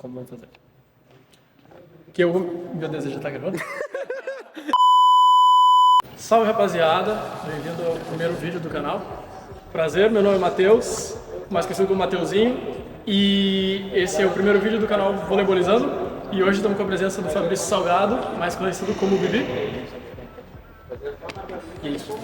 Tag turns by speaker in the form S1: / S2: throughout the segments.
S1: Como vamos fazer? Que eu... Meu Deus, já tá gravando? Salve, rapaziada. Bem-vindo ao primeiro vídeo do canal. Prazer, meu nome é Matheus, mais conhecido como Mateuzinho. E esse é o primeiro vídeo do canal Voleibolizando. E hoje estamos com a presença do Fabrício Salgado, mais conhecido como Bibi. E é isso.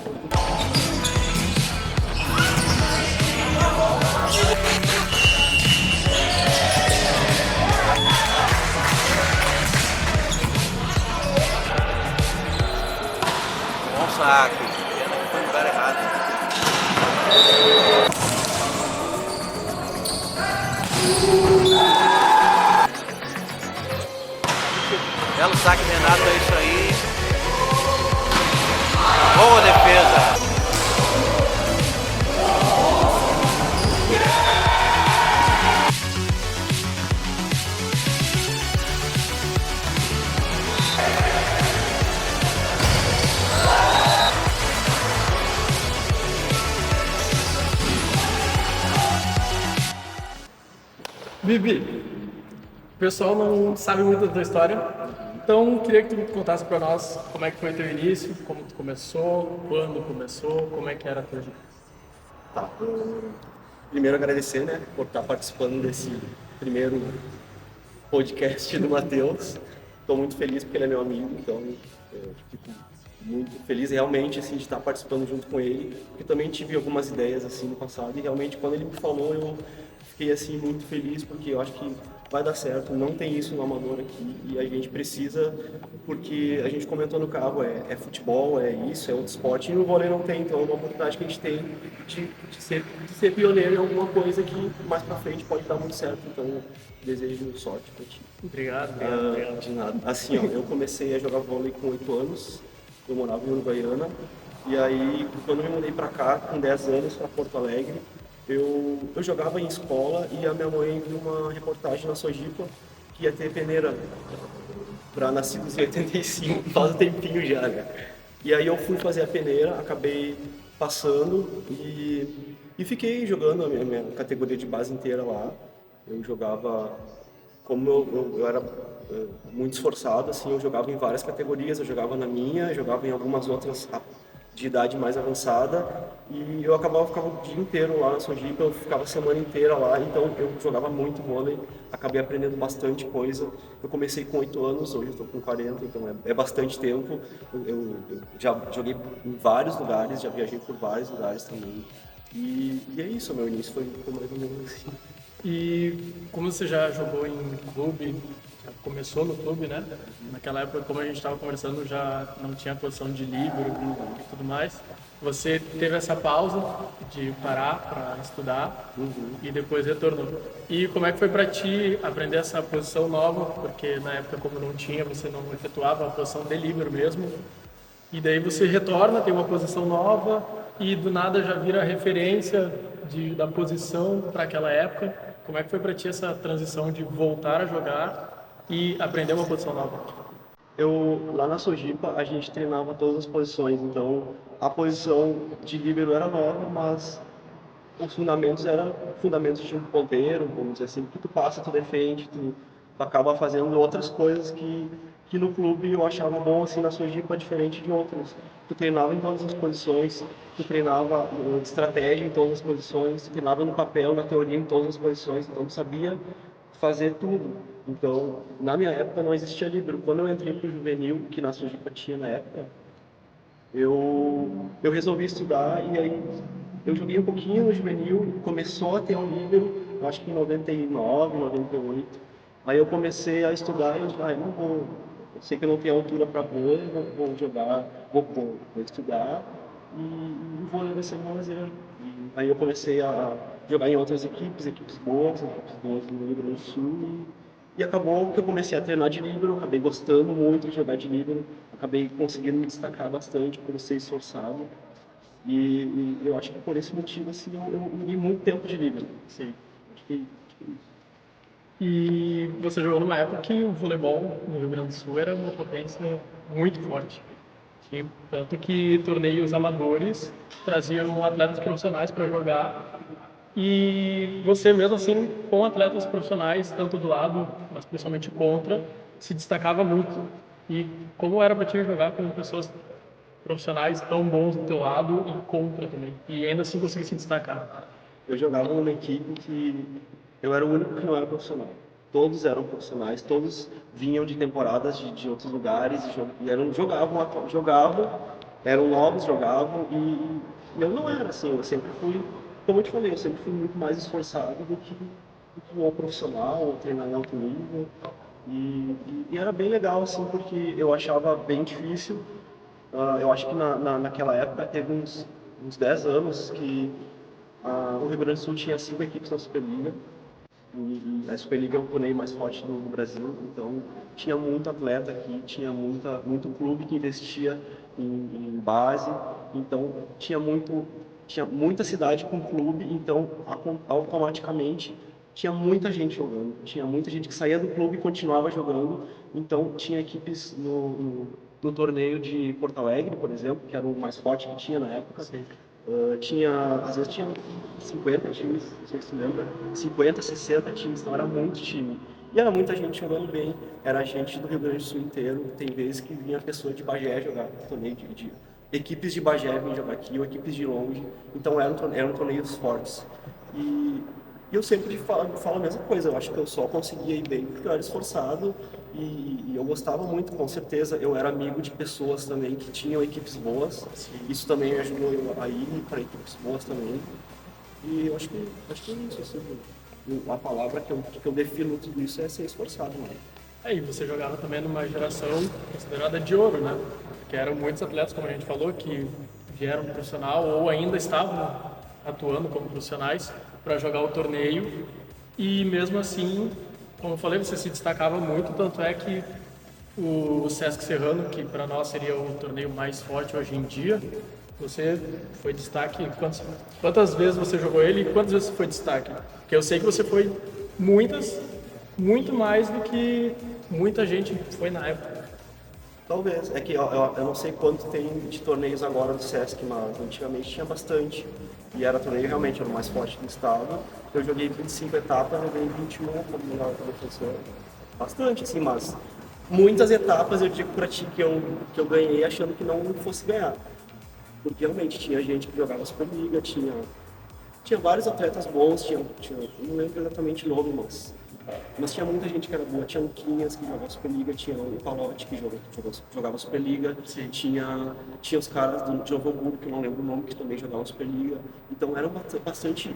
S2: Bom saque, pena que foi no lugar errado. Belo saque, Renato, é isso aí. Boa defesa.
S1: Bibi, o pessoal não sabe muito da tua história, então queria que tu contasse pra nós como é que foi teu início, como tu começou, quando começou, como é que era a tua vida.
S3: Tá. Primeiro agradecer, né, por estar participando desse primeiro podcast do Matheus. Estou muito feliz porque ele é meu amigo, então eu fico muito feliz realmente assim de estar participando junto com ele, porque também tive algumas ideias assim no passado e realmente quando ele me falou eu fiquei assim muito feliz porque eu acho que vai dar certo, não tem isso no amador aqui e a gente precisa, porque a gente comentou no carro, é futebol, é isso, é outro esporte e no vôlei não tem, então é uma oportunidade que a gente tem de ser pioneiro em alguma coisa que mais pra frente pode dar muito certo, então desejo sorte pra ti.
S1: Obrigado.
S3: De nada. Assim, ó, eu comecei a jogar vôlei com 8 anos, eu morava em Uruguaiana, e aí quando eu me mudei pra cá, com 10 anos, pra Porto Alegre, eu jogava em escola e a minha mãe viu uma reportagem na Sojipa que ia ter peneira para nascidos em 85, faz um tempinho já, né? E aí eu fui fazer a peneira, acabei passando e fiquei jogando a minha categoria de base inteira lá. Eu jogava, como eu era muito esforçado, assim, eu jogava em várias categorias, eu jogava na minha, jogava em algumas outras de idade mais avançada e eu ficava o dia inteiro lá na Sojipa, eu ficava a semana inteira lá, então eu jogava muito vôlei, acabei aprendendo bastante coisa. Eu comecei com 8 anos, hoje eu estou com 40, então é bastante tempo. Eu já joguei em vários lugares, já viajei por vários lugares também. E é isso, meu início foi mais ou menos assim.
S1: E como você já jogou em clube, já começou no clube, né? Naquela época, como a gente estava conversando, já não tinha a posição de líbero e tudo mais. Você teve essa pausa de parar para estudar e depois retornou. E como é que foi para ti aprender essa posição nova? Porque na época, como não tinha, você não efetuava a posição de líbero mesmo. E daí você retorna, tem uma posição nova e do nada já vira referência da posição para aquela época. Como é que foi para ti essa transição de voltar a jogar e aprender uma posição nova?
S3: Lá na Sojipa, a gente treinava todas as posições, então a posição de líbero era nova, mas os fundamentos eram fundamentos de um ponteiro, vamos dizer assim, que tu passa, tu defende, tu acaba fazendo outras coisas que no clube eu achava bom, assim, na Sojipa, diferente de outras. Tu treinava em todas as posições, tu treinava estratégia em todas as posições, tu treinava no papel, na teoria em todas as posições, então tu sabia fazer tudo. Então, na minha época não existia líbero. Quando eu entrei pro juvenil, que na Sojipa tinha na época, eu resolvi estudar e aí eu joguei um pouquinho no juvenil, começou a ter um líbero, acho que em 99, 98. Aí eu comecei a estudar e eu não vou, eu sei que eu não tenho altura para vôlei, vou jogar, vou estudar e vou levar esse lazer. Aí eu comecei a jogar em outras equipes boas no Rio Grande do Sul e acabou que eu comecei a treinar de líbero, acabei gostando muito de jogar de líbero, acabei conseguindo me destacar bastante por ser esforçado. E eu acho que por esse motivo, assim, eu joguei muito tempo de líbero. Sim. Acho que
S1: E você jogou numa época que o voleibol no Rio Grande do Sul era uma potência muito forte. E tanto que torneios amadores traziam atletas profissionais para jogar E você mesmo assim, com atletas profissionais, tanto do lado, mas principalmente contra, se destacava muito. E como era para ti jogar com pessoas profissionais tão bons do teu lado e contra também. E ainda assim conseguir se destacar.
S3: Eu jogava numa equipe que eu era o único que não era profissional. Todos eram profissionais, todos vinham de temporadas de outros lugares e jogavam, eram novos, jogavam e eu não era assim, eu sempre fui, como eu te falei, eu sempre fui muito mais esforçado do que um profissional ou treinar em alto nível. E era bem legal, assim, porque eu achava bem difícil. Eu acho que naquela época teve uns 10 anos que o Rio Grande do Sul tinha 5 equipes na Superliga. E a Superliga é o torneio mais forte do Brasil, então tinha muito atleta aqui, tinha muito clube que investia em base, então tinha muita cidade com clube, então automaticamente tinha muita gente jogando, tinha muita gente que saía do clube e continuava jogando, então tinha equipes no torneio de Porto Alegre, por exemplo, que era o mais forte que tinha na época.
S1: Sim.
S3: Às vezes tinha 50 times, não sei se você lembra, 50, 60 times, então era muito time. E era muita gente jogando bem, era gente do Rio Grande do Sul inteiro, tem vezes que vinha pessoa de Bagé jogar torneio equipes de Bagé vinham jogar aqui, ou equipes de longe, então eram torneios fortes. E eu sempre falo a mesma coisa, eu acho que eu só conseguia ir bem porque eu era esforçado e eu gostava muito, com certeza. Eu era amigo de pessoas também que tinham equipes boas, isso também me ajudou a ir para equipes boas também. E eu acho que é isso, assim, a palavra que eu defino tudo isso é ser esforçado, né?
S1: Aí você jogava também numa geração considerada de ouro, né? Que eram muitos atletas, como a gente falou, que vieram do profissional ou ainda estavam atuando como profissionais para jogar o torneio. E mesmo assim, como eu falei, você se destacava muito, tanto é que o Sesc Serrano, que para nós seria o torneio mais forte hoje em dia, você foi destaque. Quantas vezes você jogou ele e quantas vezes você foi destaque? Porque eu sei que você foi muitas, muito mais do que muita gente foi na época.
S3: Talvez. É que eu não sei quanto tem de torneios agora do Sesc, mas antigamente tinha bastante. E era torneio realmente, era o mais forte do estado. Eu joguei 25 etapas, eu ganhei 21 como melhor defensor. Bastante, assim, mas muitas etapas eu digo pra ti que eu ganhei achando que não fosse ganhar. Porque realmente tinha gente que jogava Superliga, tinha vários atletas bons, eu não lembro exatamente o nome, mas tinha muita gente que era boa. Tinha o Quinhas que jogava Superliga, tinha o Palotti que jogava Superliga, tinha os caras de Novo Hamburgo, que eu não lembro o nome, que também jogavam Superliga. Então eram bastante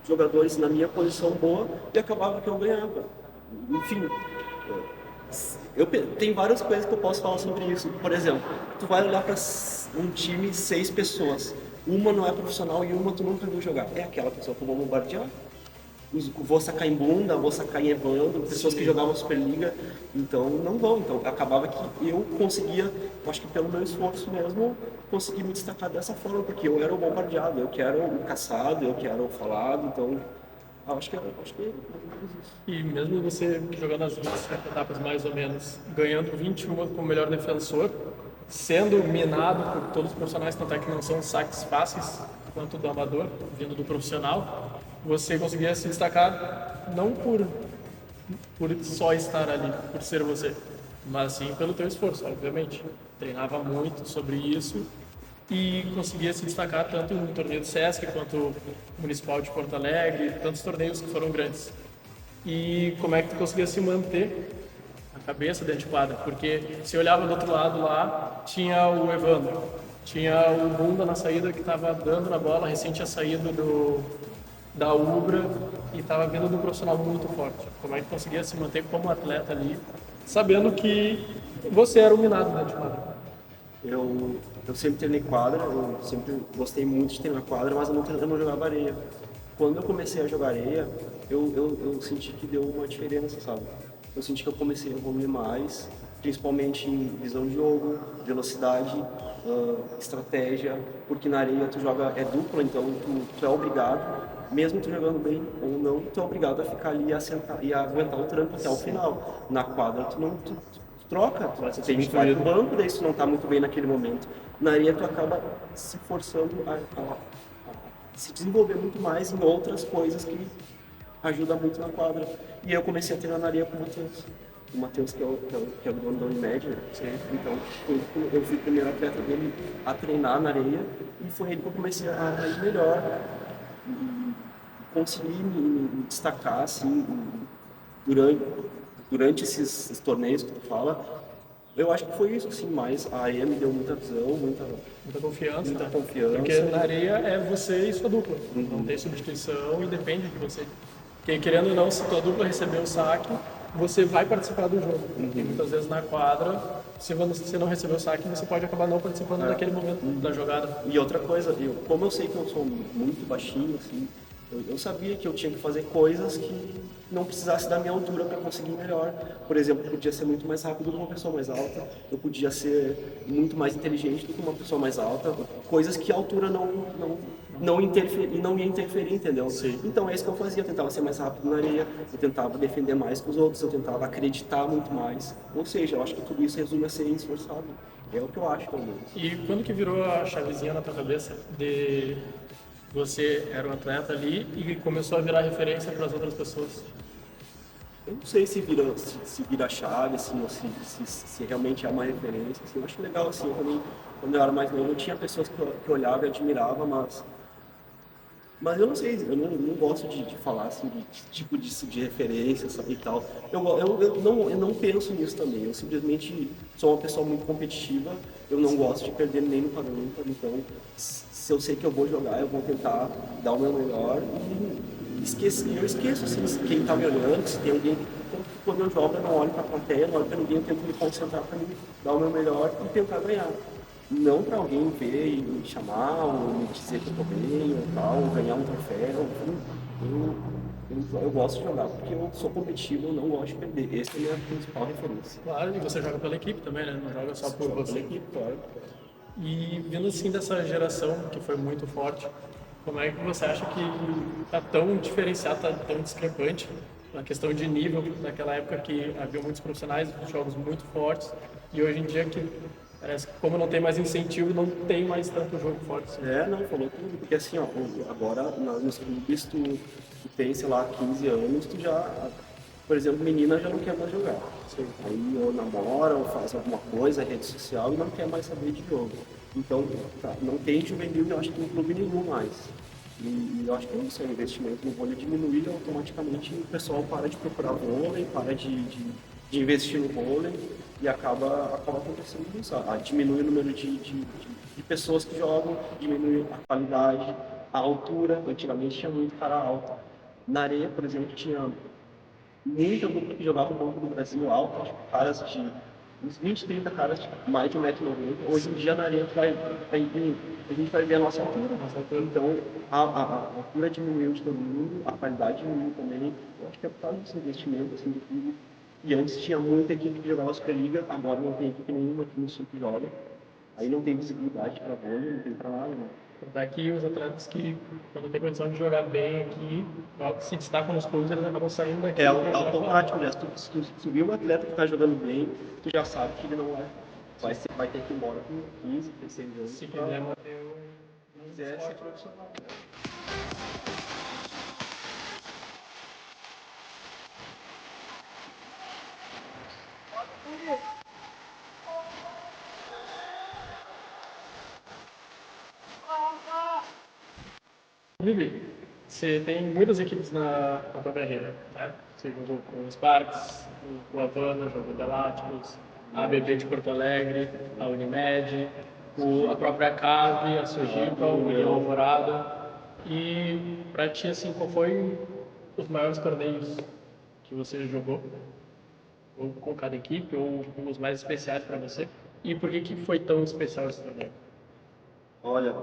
S3: jogadores na minha posição boa e acabava que eu ganhava. Enfim, tem várias coisas que eu posso falar sobre isso. Por exemplo, tu vai olhar para um time de 6 pessoas, uma não é profissional e uma tu nunca viu jogar. É aquela pessoa que eu vou bombardear. Vou sacar em Bunda, vou sacar em Evandro, pessoas que jogavam Superliga, então não vão. Então acabava que eu conseguia, acho que pelo meu esforço mesmo, conseguir me destacar dessa forma, porque eu era o bombardeado, eu que era o caçado, eu que era o falado, então acho que é isso.
S1: E mesmo você jogando as 27 etapas mais ou menos, ganhando 21 como melhor defensor, sendo minado por todos os profissionais, tanto é que não são saques fáceis quanto do amador, vindo do profissional, você conseguia se destacar não por só estar ali, por ser você, mas sim pelo teu esforço, obviamente. Treinava muito sobre isso e conseguia se destacar tanto no torneio do Sesc quanto no Municipal de Porto Alegre, tantos torneios que foram grandes. E como é que tu conseguia se manter a cabeça dentro de quadra? Porque se olhava do outro lado lá, tinha o Evandro, tinha o Bunda na saída que estava dando na bola, recém tinha saído da Ubra e estava vindo de um profissional muito forte. Como é que conseguia se manter como atleta ali, sabendo que você era o minado dentro de quadra?
S3: Eu sempre treinei quadra, eu sempre gostei muito de treinar quadra, mas eu não jogava areia. Quando eu comecei a jogar areia, eu senti que deu uma diferença, sabe? Eu senti que eu comecei a evoluir mais, principalmente em visão de jogo, velocidade, estratégia, porque na areia tu joga, é dupla, então tu é obrigado, mesmo tu jogando bem ou não, tu é obrigado a ficar ali e a aguentar o tranco até o final. Na quadra tu troca, tu vai pro banco, daí se tu não tá muito bem naquele momento. Na areia tu acaba se forçando se desenvolver muito mais em outras coisas que ajudam muito na quadra. E aí eu comecei a treinar na areia com o Matheus. O Matheus, que é o dono da Unimed, né? Então, eu fui o primeiro atleta dele a treinar na areia e foi ele que eu comecei a ir melhor e conseguir me destacar, assim, durante esses torneios que tu fala. Eu acho que foi isso, assim, mas a areia me deu muita visão,
S1: Muita confiança,
S3: muita
S1: né?
S3: confiança.
S1: Porque na areia é você e sua dupla. Não tem substituição e depende de você. Porque querendo ou não, se tua dupla receber o saque, você vai participar do jogo. E muitas vezes na quadra, se você não receber o saque, você pode acabar não participando daquele momento da jogada.
S3: E outra coisa, como eu sei que eu sou muito baixinho, assim, eu sabia que eu tinha que fazer coisas que não precisasse da minha altura para conseguir melhor. Por exemplo, eu podia ser muito mais rápido do que uma pessoa mais alta, eu podia ser muito mais inteligente do que uma pessoa mais alta, coisas que a altura não ia interferir, entendeu?
S1: Sim.
S3: Então é isso que eu fazia, eu tentava ser mais rápido na areia, eu tentava defender mais que os outros, eu tentava acreditar muito mais. Ou seja, eu acho que tudo isso resume a ser esforçado. É o que eu acho, pelo menos.
S1: E quando que virou a chavezinha na tua cabeça de você era um atleta ali e começou a virar referência para as outras pessoas?
S3: Eu não sei se vira chave, assim, ou se realmente é uma referência. Assim, eu acho legal, assim, eu também, quando eu era mais novo, eu tinha pessoas que eu olhava e admirava, mas eu não sei, eu não gosto de falar assim, de tipo de referência, sabe, e tal. Eu não penso nisso também, eu simplesmente sou uma pessoa muito competitiva, eu não gosto de perder nem no Paralímpico, então se eu sei que eu vou jogar, eu vou tentar dar o meu melhor e eu esqueço assim, quem está me olhando, se tem alguém. Quando eu jogo, eu não olho para a plateia, não olho para ninguém, eu tento me concentrar para mim, dar o meu melhor e tentar ganhar. Não para alguém ver e me chamar, ou me dizer que eu tô bem, ou tal, ou ganhar um troféu. Eu gosto de jogar porque eu sou competitivo, eu não gosto de perder. Essa é a minha principal referência.
S1: Claro, e você joga pela equipe também, né? Não joga só por você.
S3: Pela equipe, claro.
S1: E vindo assim dessa geração que foi muito forte, como é que você acha que está tão diferenciado, está tão discrepante na questão de nível naquela época que havia muitos profissionais, jogos muito fortes, e hoje em dia que parece que como não tem mais incentivo, não tem mais tanto jogo forte. Assim.
S3: Não, falou tudo, porque assim, ó, agora nos clubes tu tem, sei lá, 15 anos, tu já, por exemplo, menina já não quer mais jogar.
S1: Sim.
S3: Aí ou namora, ou faz alguma coisa, rede social, e não quer mais saber de jogo. Então, não tem juvenil, eu acho que em clube nenhum mais. E eu acho que isso, o investimento no vôlei diminui automaticamente, o pessoal para de procurar vôlei, para de investir no vôlei e acaba acontecendo isso. Diminui o número de pessoas que jogam, diminui a qualidade, a altura. Antigamente tinha muito cara alto. Na areia, por exemplo, tinha muita dupla que jogava no Banco do Brasil alto, tipo, caras de uns 20, 30 caras de mais de 1,90 m. Hoje em dia na areia a gente vai ver a nossa altura. Então a altura diminuiu de todo mundo, a qualidade diminuiu também. Eu acho que é por causa desse investimento assim, do clube. E antes tinha muita equipe que jogava Superliga, agora não tem equipe nenhuma aqui no Sul que joga. Aí não tem visibilidade para vôlei, não tem para nada. Né?
S1: Daqui os atletas que, quando tem condição de jogar bem aqui, se destacam nos clubes, eles acabam saindo daqui.
S3: É automático, né? Se tu viu um atleta que está jogando bem, tu já sabe que ele não vai ter que ir embora com 15, 16 anos.
S1: Se quiser manter o
S3: Quiser ser profissional.
S1: Vivi, você tem muitas equipes na tua carreira, né? Você jogou com o Sparks, o Havana, jogou o Galácticos, a ABB de Porto Alegre, a Unimed, a própria Cave, a Sojipa, o União Alvorada. E pra ti, assim, qual foi os maiores torneios que você jogou? Ou com cada equipe, ou os mais especiais para você? E por que que foi tão especial esse torneio?
S3: Olha,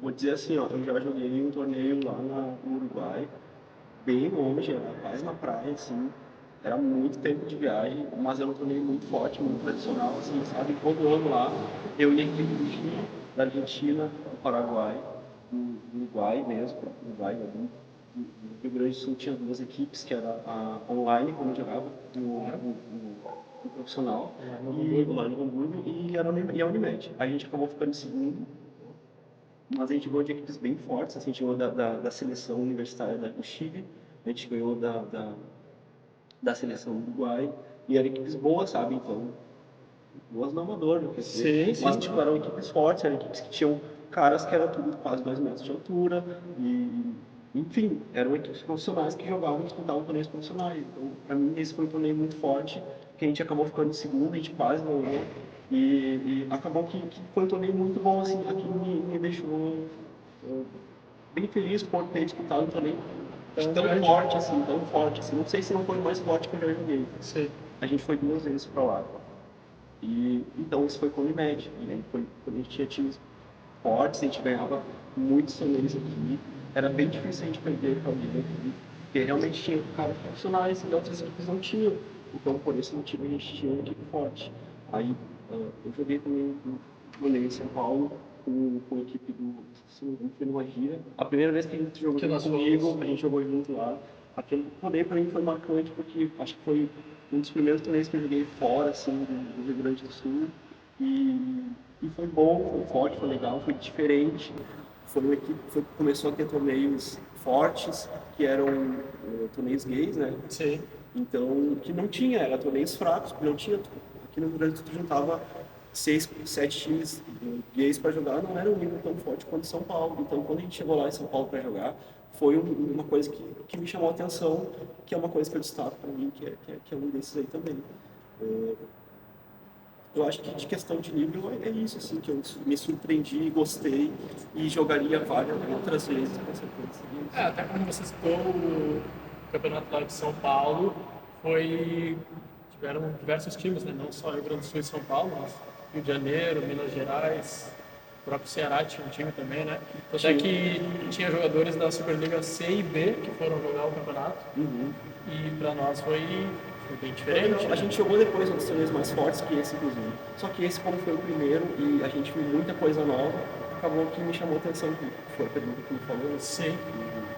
S3: vou dizer assim, ó, eu já joguei um torneio lá no Uruguai, bem longe, era quase na praia, assim. Era muito tempo de viagem, mas era um torneio muito forte, muito tradicional, assim, sabe? Todo ano lá, eu ia equipe do Chile, da Argentina, do Paraguai, do Uruguai mesmo, Uruguai ali. No Rio Grande do Sul tinha duas equipes, que era a online, quando eu jogava, o profissional, e lá no Hamburgo, e a Unimed. A gente acabou ficando em segundo, mas a gente ganhou de equipes bem fortes, assim, a gente ganhou da seleção universitária do Chile, a gente ganhou da seleção do Uruguai, e eram equipes boas, sabe? Então, boas no amador, não quer dizer.
S1: Sim.
S3: Mas, tipo, eram equipes fortes, eram equipes que tinham caras que eram tudo quase 2 metros de altura, e, enfim, eram equipes profissionais que jogavam e disputavam torneios profissionais. Então, pra mim, esse foi um torneio muito forte, que a gente acabou ficando em segundo, a gente quase não ganhou, e acabou que foi um torneio muito bom, assim, aquilo me deixou bem feliz por ter disputado um torneio tão forte, assim. Não sei se não foi o mais forte que eu já joguei.
S1: Sim.
S3: A gente foi 2 vezes pra lá. E então isso foi com o Unimed. E aí foi quando a gente tinha times fortes, a gente ganhava muitos torneios aqui. Era bem difícil a gente perder para alguém aqui, porque realmente tinha caras profissionais e outras equipes não tinham. Então por esse motivo a gente tinha uma equipe forte. Aí eu joguei também torneio em São Paulo com a equipe se não me engano, foi numa gira. A primeira vez que a gente jogou comigo, a gente jogou junto lá. Aquele torneio para mim foi marcante porque acho que foi um dos primeiros torneios que eu joguei fora, assim, do Rio Grande do Sul. E foi bom, foi forte, foi legal, foi diferente. Foi uma equipe que começou a ter torneios fortes, que eram torneios gays, né?
S1: Sim.
S3: Então, que não tinha, era torneios fracos, não tinha. Aqui no Rio Grande do Sul juntava 6, 7 times gays para jogar, não era um nível tão forte quanto São Paulo. Então, quando a gente chegou lá em São Paulo para jogar, foi uma coisa que me chamou a atenção, que é uma coisa que eu destaco para mim, que é um desses aí também. Eu acho que de questão de nível é isso, assim, que eu me surpreendi, gostei e jogaria várias outras vezes, com certeza.
S1: Até como você citou, o campeonato lá de São Paulo tiveram diversos times, né? Não só Rio Grande do Sul e São Paulo, mas Rio de Janeiro, Minas Gerais, o próprio Ceará tinha um time também, né? Até que tinha jogadores da Superliga C e B que foram jogar o campeonato. E para nós foi bem diferente.
S3: A gente jogou depois outros torneios mais fortes que esse, inclusive. Só que esse, como foi o primeiro e a gente viu muita coisa nova, acabou que me chamou a atenção, que foi a pergunta que me falou.
S1: Sim.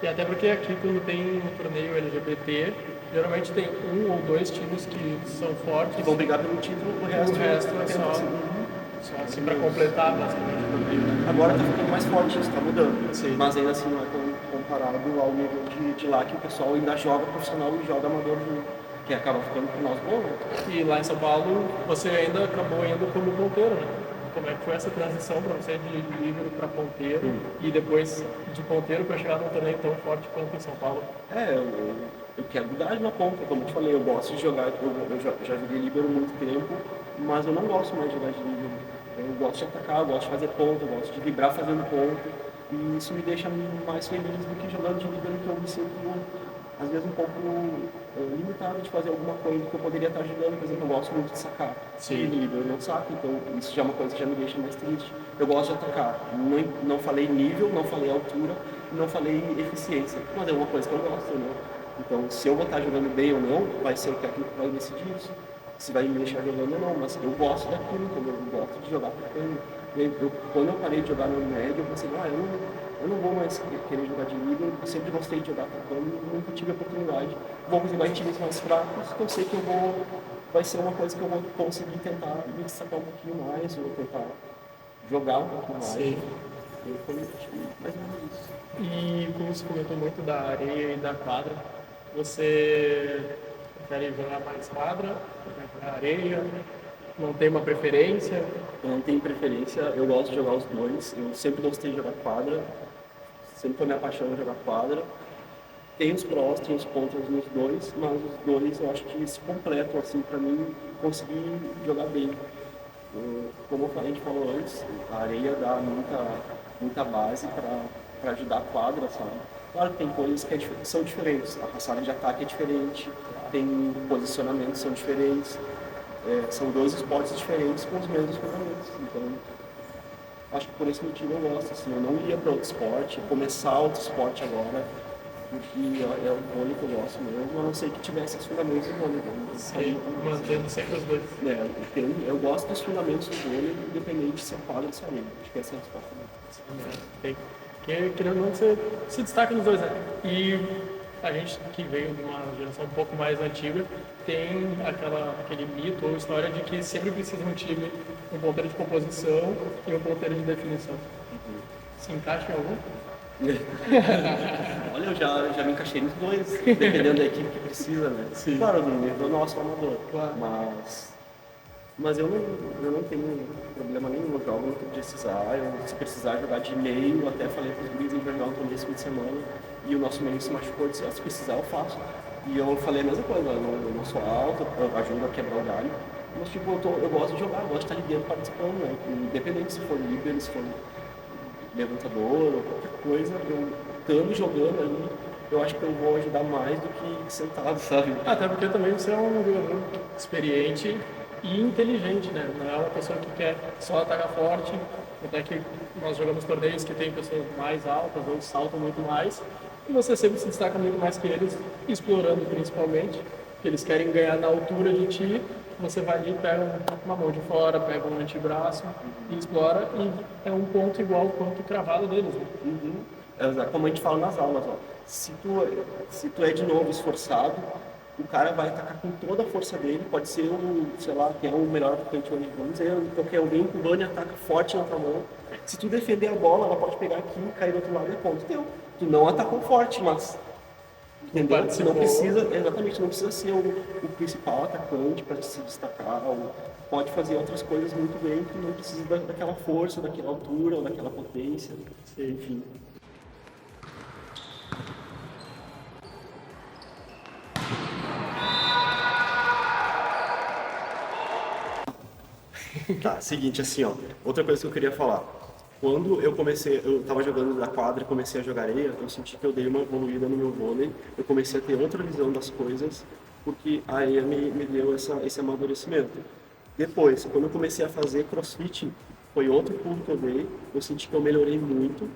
S1: E até porque aqui, quando tem um torneio LGBT, geralmente tem um ou dois times que são fortes.
S3: Que vão brigar pelo título, o resto
S1: é só assim para completar basicamente o torneio.
S3: Agora tá ficando mais forte, isso tá mudando.
S1: Sim.
S3: Mas ainda assim não é comparado ao nível de lá, que o pessoal ainda joga profissional e joga amador junto. Que acaba ficando pro nós bom, né?
S1: E lá em São Paulo, você ainda acabou indo como ponteiro, né? Como é que foi essa transição para você de livre para ponteiro e depois de ponteiro para chegar num torneio tão forte quanto em São Paulo?
S3: Eu quero mudar de uma ponta, como eu te falei, eu gosto de jogar, eu já joguei líbero há muito tempo, mas eu não gosto mais de jogar de líbero. Eu gosto de atacar, eu gosto de fazer ponto, eu gosto de vibrar fazendo ponto, e isso me deixa mais feliz do que jogando de líbero, que eu me sinto às vezes um pouco limitado de fazer alguma coisa que eu poderia estar jogando. Por exemplo, eu gosto muito de sacar.
S1: Sim.
S3: E eu não saco, então isso já é uma coisa que já me deixa mais triste. Eu gosto de atacar. Não falei nível, não falei altura, não falei eficiência, mas é uma coisa que eu gosto, né? Então, se eu vou estar jogando bem ou não, vai ser o técnico que vai decidir isso. Se vai me deixar jogando ou não, mas eu gosto daquilo, então eu gosto de jogar atacando. Quando eu parei de jogar no médio, eu pensei, eu não vou mais querer jogar de líder, eu sempre gostei de jogar atacando e nunca tive a oportunidade. Vou jogar em times mais fracos, que eu sei que vai ser uma coisa que eu vou conseguir tentar me destacar um pouquinho mais, ou tentar jogar um pouquinho mais.
S1: Sim.
S3: E foi mais ou menos isso.
S1: E como você comentou muito da areia e da quadra, você prefere jogar mais quadra, prefere jogar areia, não tem uma preferência?
S3: Eu não tenho preferência, eu gosto de jogar os dois, eu sempre gostei de jogar quadra, sempre foi minha paixão jogar quadra. Tem os prós, tem os contras nos dois, mas os dois eu acho que se completam, assim, pra mim, conseguir jogar bem. Como a gente falou antes, a areia dá muita base para ajudar a quadra, sabe? Claro que tem coisas que são diferentes, a passada de ataque é diferente, tem posicionamentos que são diferentes, são dois esportes diferentes com os mesmos fundamentos. Então, acho que por esse motivo eu gosto, assim, eu não iria para outro esporte, começar outro esporte agora, porque é o vôlei que eu gosto mesmo, a não ser que tivesse os fundamentos do vôlei.
S1: Sim, mantendo sempre os dois.
S3: Eu gosto dos fundamentos do vôlei, independente de ser quadra ou se areia. Acho que essa é a resposta.
S1: Porque, querendo ou não, você se destaca nos dois, né? E a gente que veio de uma geração um pouco mais antiga tem aquele mito ou história de que sempre precisa um time, um ponteiro de composição e um ponteiro de definição. Se encaixa em algum?
S3: Olha, eu já me encaixei nos dois, dependendo da equipe que precisa, né?
S1: Sim.
S3: Claro, no nível nosso amador.
S1: Claro.
S3: Mas eu não tenho problema nenhum, eu jogo no que precisar. Se precisar jogar de meio, até falei para os guris em jogar um torneio esse fim de semana e o nosso meio se machucou, disse, se precisar eu faço. E eu falei a mesma coisa, eu não sou alto, eu ajudo a quebrar o galho. Mas tipo, eu gosto de jogar, eu gosto de estar ali dentro participando, né? Independente se for líbero, se for levantador ou qualquer coisa, eu estando jogando ali, eu acho que eu vou ajudar mais do que sentado, sabe?
S1: Até porque também você é um jogador experiente e inteligente, né? Não é uma pessoa que quer só atacar forte. Até que nós jogamos torneios que tem pessoas mais altas ou saltam muito mais. E você sempre se destaca muito mais que eles, explorando principalmente. Que eles querem ganhar na altura de ti. Você vai ali, pega uma mão de fora, pega um antebraço e explora. E é um ponto igual quanto cravado deles, né?
S3: Como a gente fala nas aulas, ó, se tu é de novo esforçado, o cara vai atacar com toda a força dele, pode ser sei lá, quem é o melhor atacante hoje, vamos dizer, qualquer alguém que o Bunny ataca forte na tua mão. Se tu defender a bola, ela pode pegar aqui e cair do outro lado, é ponto teu. Tu não atacou forte, mas entendeu? Tu não precisa, exatamente, não precisa ser o principal atacante para se destacar, ou pode fazer outras coisas muito bem, que não precisa daquela força, daquela altura, ou daquela potência, enfim. Tá, seguinte, assim, ó, outra coisa que eu queria falar. Quando eu tava jogando da quadra e comecei a jogar areia, eu senti que eu dei uma evoluída no meu vôlei, eu comecei a ter outra visão das coisas, porque a areia me deu esse amadurecimento. Depois, quando eu comecei a fazer crossfit, foi outro pulo que eu dei, eu senti que eu melhorei muito,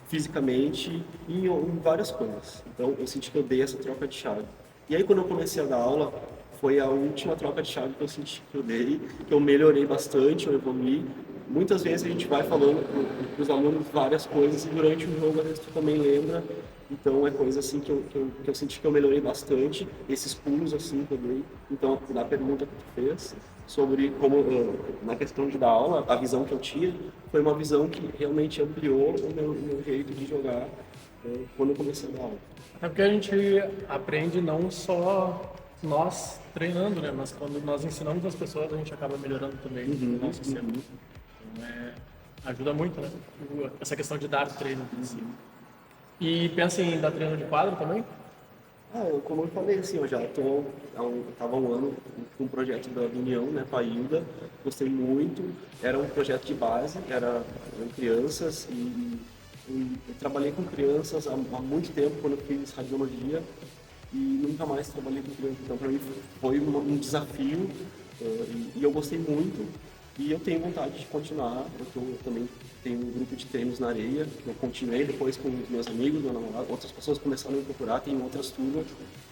S3: fisicamente e em várias coisas. Então, eu senti que eu dei essa troca de chave. E aí, quando eu comecei a dar aula, foi a última troca de chave que eu senti que eu dei, que eu melhorei bastante, eu evoluí. Muitas vezes a gente vai falando para os alunos várias coisas e durante o jogo às vezes tu também lembra. Então é coisa assim que eu senti que eu melhorei bastante, esses pulos assim que eu dei. Então, na pergunta que tu fez sobre como, na questão de dar aula, a visão que eu tinha foi uma visão que realmente ampliou o meu jeito de jogar quando eu comecei a dar aula.
S1: É porque a gente aprende não só nós treinando, né? Mas quando nós ensinamos as pessoas, a gente acaba melhorando também o nosso sistema. Então, ajuda muito, né? Essa questão de dar treino em si. E pensa em dar treino de quadro também?
S3: Como eu falei, assim, eu já estava um ano com um projeto da União, né, com a Hilda, gostei muito, era um projeto de base, eram crianças e eu trabalhei com crianças há muito tempo, quando eu fiz radiologia, e nunca mais trabalhei com criança. Então, para mim, foi um desafio e eu gostei muito e eu tenho vontade de continuar. Eu também tenho um grupo de treinos na areia, que eu continuei depois com os meus amigos, meu namorado, outras pessoas começaram a me procurar, tem outras turmas.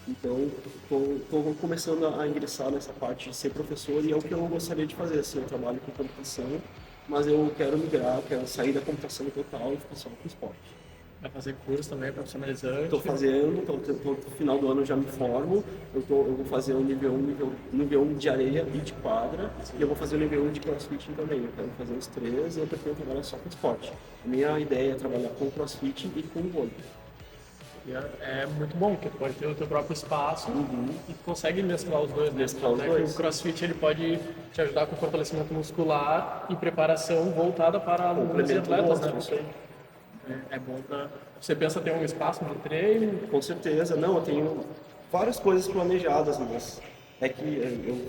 S3: Então, estou começando a ingressar nessa parte de ser professor e é o que eu gostaria de fazer. Assim, eu trabalho com computação, mas eu quero migrar, quero sair da computação total e ficar só com esporte.
S1: Vai fazer curso também, profissionalizante?
S3: Estou fazendo, no final do ano eu já me formo, eu vou fazer o nível 1 de areia e de quadra, e eu vou fazer o nível 1 de crossfit também. Eu quero fazer os três e eu prefiro trabalhar só com esporte. A minha ideia é trabalhar com crossfit e com vôlei.
S1: É muito bom, porque tu pode ter o teu próprio espaço e tu consegue mesclar os dois.
S3: Mesclar os dois.
S1: O crossfit ele pode te ajudar com fortalecimento muscular e preparação voltada para alunos e atletas, né? É bom para... Você pensa ter um espaço de treino?
S3: Com certeza. Não, eu tenho várias coisas planejadas, mas é que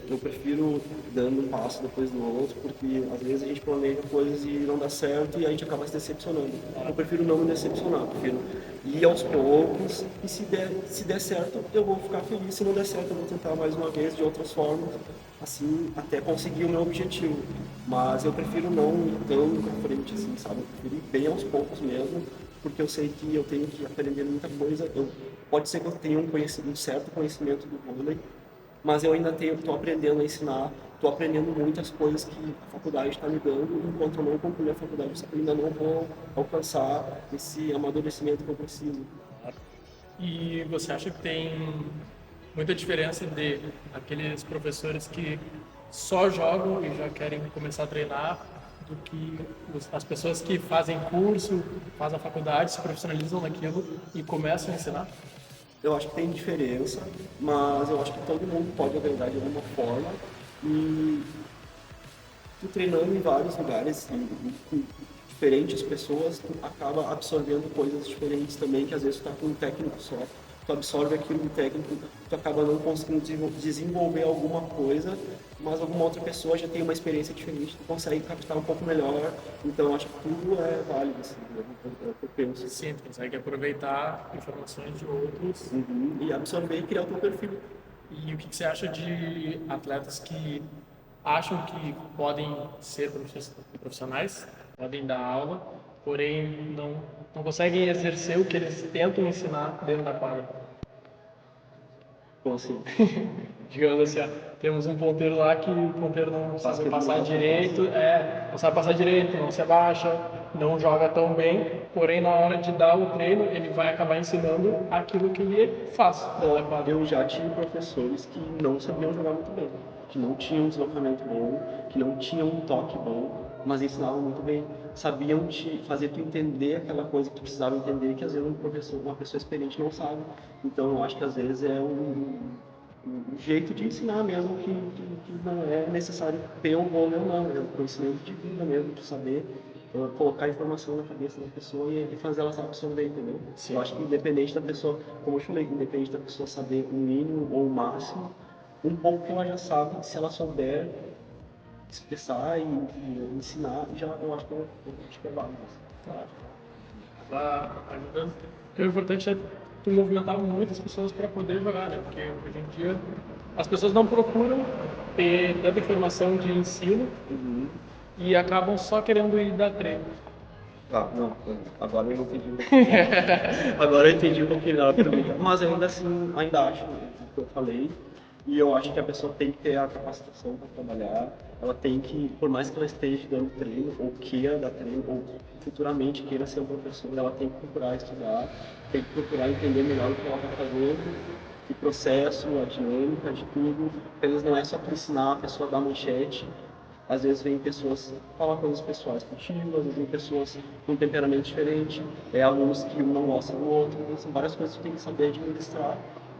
S3: eu prefiro dando um passo depois do outro, porque às vezes a gente planeja coisas e não dá certo e a gente acaba se decepcionando. Eu prefiro não me decepcionar, eu prefiro ir aos poucos e se der certo eu vou ficar feliz, se não der certo eu vou tentar mais uma vez de outras formas, assim, até conseguir o meu objetivo. Mas eu prefiro não ir tão pra frente, assim, sabe? Eu prefiro ir bem aos poucos mesmo, porque eu sei que eu tenho que aprender muita coisa. Pode ser que eu tenha um certo conhecimento do vôlei, mas eu ainda estou aprendendo a ensinar, estou aprendendo muitas coisas que a faculdade está me dando, enquanto eu não concluir a faculdade, eu ainda não vou alcançar esse amadurecimento que eu preciso.
S1: E você acha que tem muita diferença de aqueles professores que só jogam e já querem começar a treinar do que as pessoas que fazem curso, fazem a faculdade, se profissionalizam naquilo e começam a ensinar?
S3: Eu acho que tem diferença, mas eu acho que todo mundo pode agregar de alguma forma. E tu treinando em vários lugares, com diferentes pessoas, tu acaba absorvendo coisas diferentes também, que às vezes tu tá com um técnico só. Tu absorve aquilo do técnico, tu acaba não conseguindo desenvolver alguma coisa, mas alguma outra pessoa já tem uma experiência diferente, tu consegue captar um pouco melhor. Então eu acho que tudo é válido, assim, é o que eu penso.
S1: Sim, tu consegue aproveitar informações de outros.
S3: E absorver e criar o teu perfil.
S1: E o que você acha de atletas que acham que podem ser profissionais, podem dar aula, porém não conseguem exercer o que eles tentam ensinar dentro da quadra?
S3: Como assim?
S1: Digamos assim, ó, temos um ponteiro lá que o ponteiro não sabe passar
S3: não
S1: direito, não sabe passar direito, não se abaixa, não joga tão bem, porém na hora de dar o treino ele vai acabar ensinando aquilo que ele faz dentro da quadra.
S3: Eu já tive professores que não sabiam jogar muito bem, que não tinham um deslocamento bom, que não tinham um toque bom, mas ensinavam muito bem. Sabiam te fazer tu entender aquela coisa que tu precisava entender, que às vezes um professor, uma pessoa experiente não sabe. Então eu acho que às vezes é um jeito de ensinar mesmo, que não é necessário ter um vôlei ou não, é um conhecimento de vida mesmo, de saber colocar informação na cabeça da pessoa e fazer ela absorver, entendeu?
S1: Sim.
S3: Eu acho que independente da pessoa, como eu falei, independente da pessoa saber o mínimo ou o máximo, um pouco que ela já sabe, se ela souber expressar e ensinar, já eu acho que é válido.
S1: Claro. Ela ajuda. O importante é tu movimentar muitas pessoas para poder jogar, né? Porque hoje em dia as pessoas não procuram ter tanta informação de ensino e acabam só querendo ir dar treino.
S3: Ah, não, agora eu entendi. Agora eu entendi um pouquinho da pergunta. Mas ainda assim, ainda acho o que eu falei. E eu acho que a pessoa tem que ter a capacitação para trabalhar. Ela tem que, por mais que ela esteja dando treino, ou queira dar treino, ou futuramente queira ser um professor, ela tem que procurar estudar, tem que procurar entender melhor o que ela está fazendo, o processo, a dinâmica de tudo. Às vezes não é só para ensinar a pessoa a dar manchete. Às vezes vem pessoas falar coisas pessoais contigo, às vezes vem pessoas com um temperamento diferente, alunos que um não gosta do outro, então são várias coisas que tu tem que saber administrar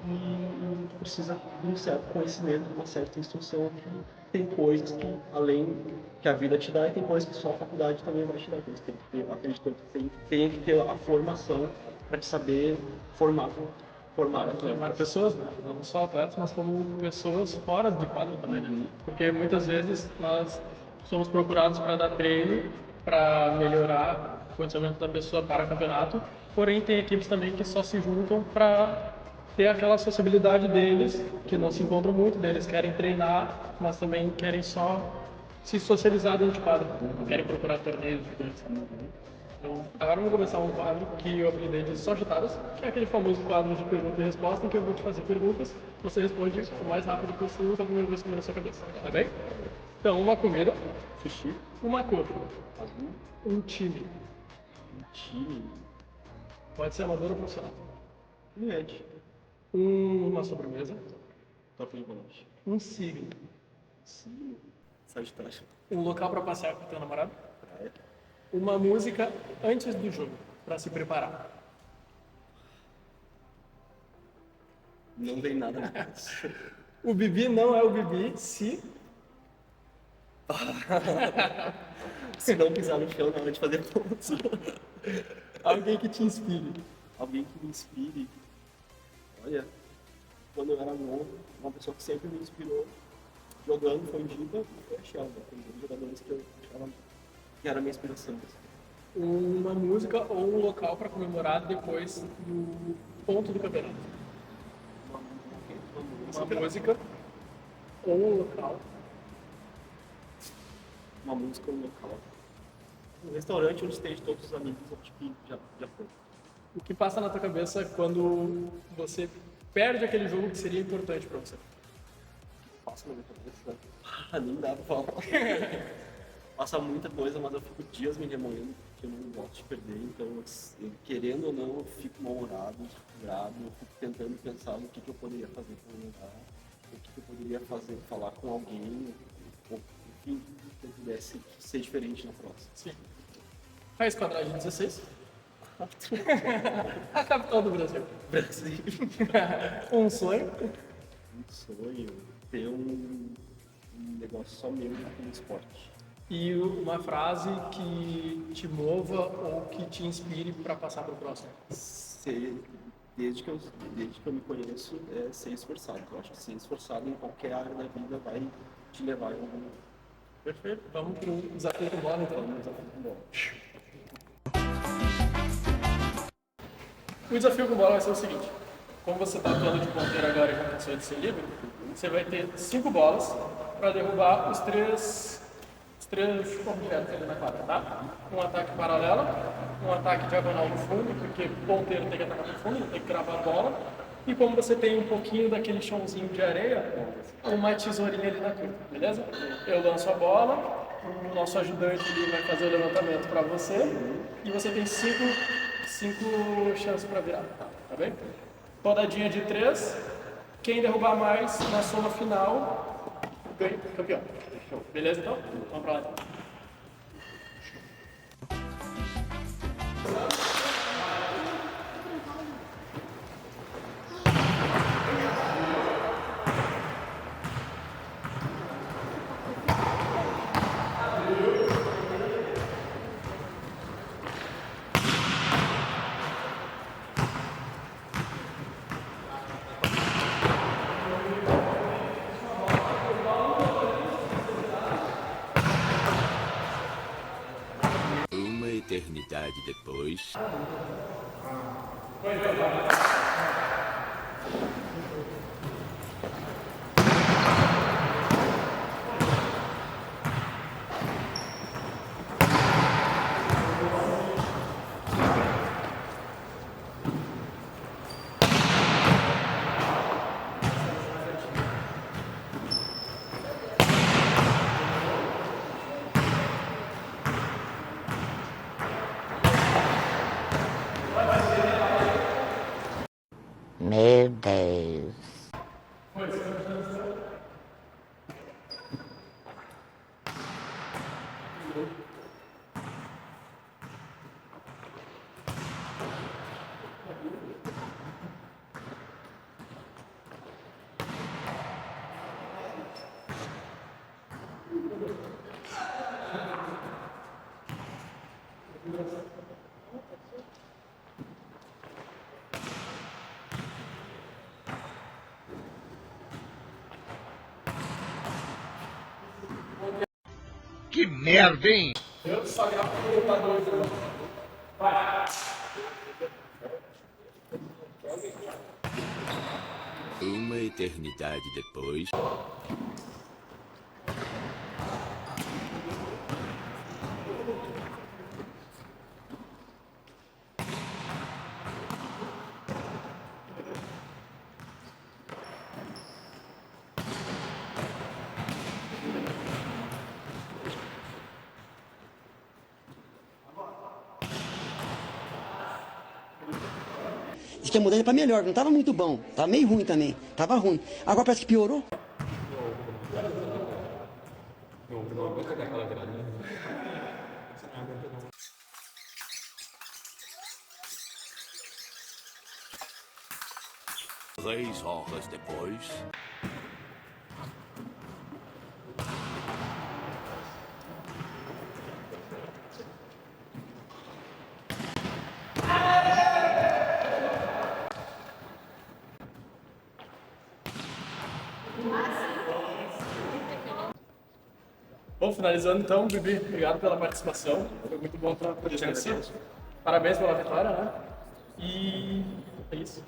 S3: e tu precisa de um certo conhecimento, de uma certa instrução, que tem coisas que além que a vida te dá e tem coisas que só a faculdade também vai te dar. Então, tem que ter, acredito que tem que ter a formação para te saber formar
S1: Formar pessoas, né? Não só atletas, mas como pessoas fora de quadro também, né? Porque muitas vezes nós somos procurados para dar treino, para melhorar o condicionamento da pessoa para o campeonato, porém tem equipes também que só se juntam para ter aquela sociabilidade deles, que não se encontram muito, eles querem treinar, mas também querem só se socializar dentro de quadro, não querem procurar torneios gigantes. Então, agora vamos começar um quadro que eu apelidei de Só Chutadas, que é aquele famoso quadro de pergunta e resposta, em que eu vou te fazer perguntas, você responde o mais rápido possível, a primeira vez que vier na sua cabeça. Tá bem? Então, uma comida,
S3: sushi,
S1: uma cor,
S3: azul,
S1: um time,
S3: time,
S1: pode ser amador ou profissional,
S3: net,
S1: uma sobremesa,
S3: top de bolacha,
S1: um signo,
S3: sim, sagitário,
S1: um local para passear com o teu namorado,
S3: praia,
S1: uma música antes do jogo, para se preparar.
S3: não vem nada mais.
S1: O Bibi não é o Bibi se
S3: Se não pisar no chão na hora de fazer pontos.
S1: alguém que te inspire.
S3: Alguém que me inspire. Olha, quando eu era novo, uma pessoa que sempre me inspirou jogando foi o Giba e foi a Shelba. Foi dois jogadores que eu achava que era a minha inspiração.
S1: Uma música ou um local para comemorar depois do ponto do campeonato. Uma música ou um local.
S3: Uma música ou um local. Um restaurante onde esteja todos os amigos, acho que já foi.
S1: O que passa na tua cabeça quando você perde aquele jogo que seria importante para você?
S3: Passa na minha cabeça. Nem dá pra falar. Passa muita coisa, mas eu fico dias me remoendo, porque eu não gosto de perder. Então, querendo ou não, eu fico mal-humorado, fico bravo, eu fico tentando pensar no que eu poderia fazer para melhorar, o que eu poderia fazer, falar com alguém, ou enfim, que eu pudesse ser diferente na próxima.
S1: Sim. Raiz quadrada de 16. A capital do Brasil.
S3: Brasil.
S1: Um sonho.
S3: Um sonho, ter um negócio só meu no esporte.
S1: E uma frase que te mova ou que te inspire para passar para o próximo.
S3: Desde que eu me conheço, é ser esforçado. Eu acho que ser esforçado em qualquer área da vida vai te levar em algum lugar.
S1: Perfeito. Vamos para o desafio com bola, então.
S3: Vamos desafio com bola.
S1: O desafio com bola vai ser o seguinte. Como você está atuando de ponteiro agora e com função de ser livre, você vai ter 5 bolas para derrubar os três objetos ali na quadra, tá? Um ataque paralelo, um ataque diagonal no fundo, porque o ponteiro tem que atacar no fundo, tem que cravar a bola. E como você tem um pouquinho daquele chãozinho de areia, uma tesourinha ali na curva, beleza? Eu lanço a bola, o nosso ajudante ali vai fazer o levantamento para você e você tem 5 chances para virar, tá bem? Rodadinha de 3, quem derrubar mais na soma final ganha campeão. Beleza então? Vamos pra lá então.
S4: Uma eternidade depois.
S5: Meu Deus.
S4: Que merda, hein?
S1: Eu só gravo pro lutador. Vai.
S4: Uma eternidade depois.
S6: Diz que a mudança é pra melhor, não tava muito bom, tava meio ruim também, tava ruim. Agora parece que piorou.
S4: Três horas depois.
S1: Bom, finalizando então, Bibi, obrigado pela participação. Foi muito bom poder te conhecer. Parabéns pela vitória, né? E é isso.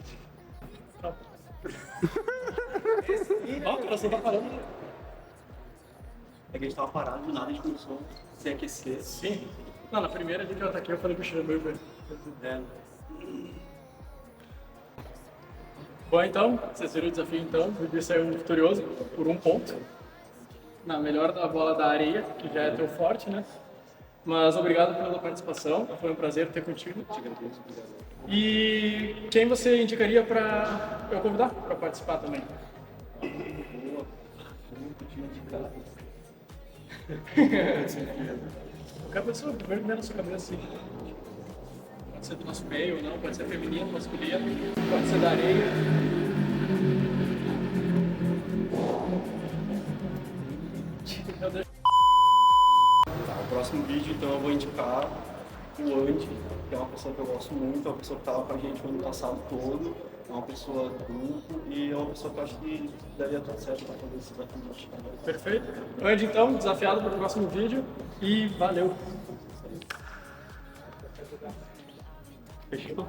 S1: Tchau. Ó, o coração tá parando.
S3: É que a gente tava parado, do nada a gente começou a se aquecer.
S1: Sim. Não, na primeira ali que eu ataquei, eu falei que o Xambu foi. Bom, então, vocês viram o desafio então. O Bibi saiu vitorioso por 1 ponto. Na melhor da bola da areia, que já é teu forte, né? Mas obrigado pela participação, foi um prazer ter contigo. E quem você indicaria para eu convidar para participar também? Qualquer pessoa, primeiro que vem na sua cabeça, assim. Pode ser do nosso meio ou não, pode ser feminino, masculino, pode ser da areia.
S3: O próximo vídeo, então, eu vou indicar o Andy, que é uma pessoa que eu gosto muito, é uma pessoa que estava com a gente o ano passado todo, é uma pessoa do grupo e é uma pessoa que eu acho que daria tudo certo para fazer esse desafio.
S1: Perfeito. Andy, então, desafiado para o próximo vídeo e valeu!
S3: Fechou?